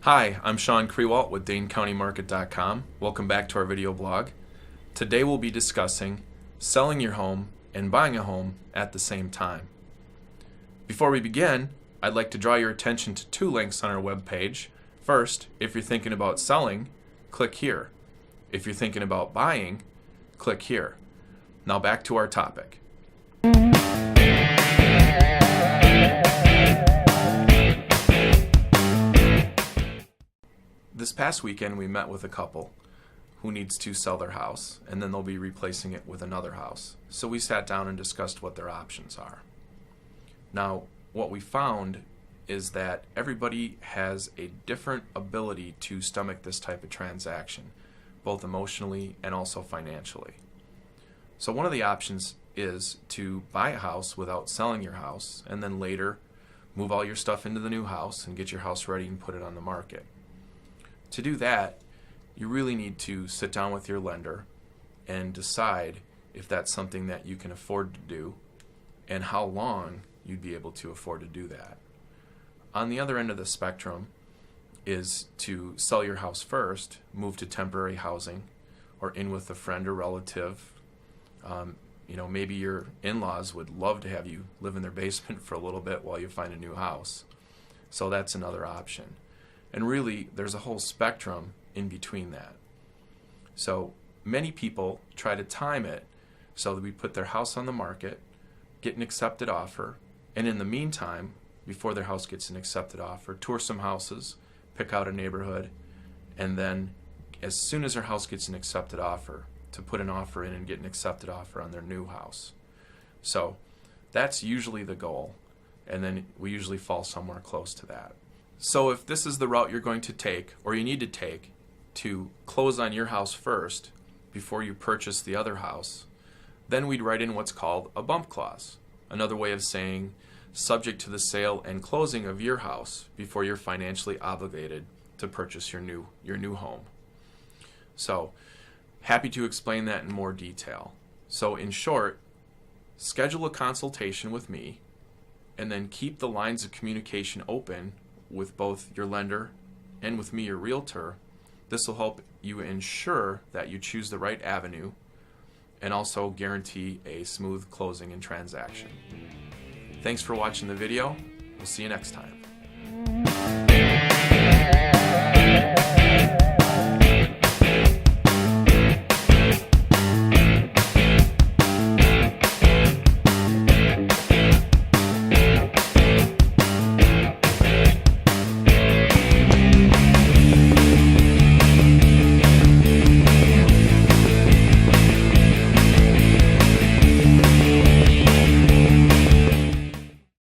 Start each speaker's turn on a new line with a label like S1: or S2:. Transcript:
S1: Hi, I'm Shawn Kriewaldt with Danecountymarket.com. Welcome back to our video blog. Today we'll be discussing selling your home and buying a home at the same time. Before we begin, I'd like to draw your attention to two links on our webpage. First, if you're thinking about selling, click here. If you're thinking about buying, click here. Now back to our topic. This past weekend we met with a couple who needs to sell their house and then they'll be replacing it with another house. So we sat down and discussed what their options are. Now, what we found is that everybody has a different ability to stomach this type of transaction, both emotionally and also financially. So one of the options is to buy a house without selling your house and then later move all your stuff into the new house and get your house ready and put it on the market. To do that, you really need to sit down with your lender and decide if that's something that you can afford to do and how long you'd be able to afford to do that. On the other end of the spectrum is to sell your house first, move to temporary housing, or in with a friend or relative. Maybe your in-laws would love to have you live in their basement for a little bit while you find a new house. So that's another option. And really, there's a whole spectrum in between that. So many people try to time it so that we put their house on the market, get an accepted offer, and in the meantime, before their house gets an accepted offer, tour some houses, pick out a neighborhood, and then as soon as their house gets an accepted offer, to put an offer in and get an accepted offer on their new house. So that's usually the goal, and then we usually fall somewhere close to that. So if this is the route you're going to take, or you need to take, to close on your house first before you purchase the other house, then we'd write in what's called a bump clause. Another way of saying subject to the sale and closing of your house before you're financially obligated to purchase your new home. So happy to explain that in more detail. So in short, schedule a consultation with me and then keep the lines of communication open with both your lender and with me, your realtor. This will help you ensure that you choose the right avenue and also guarantee a smooth closing and transaction. Thanks for watching the video. We'll see you next time.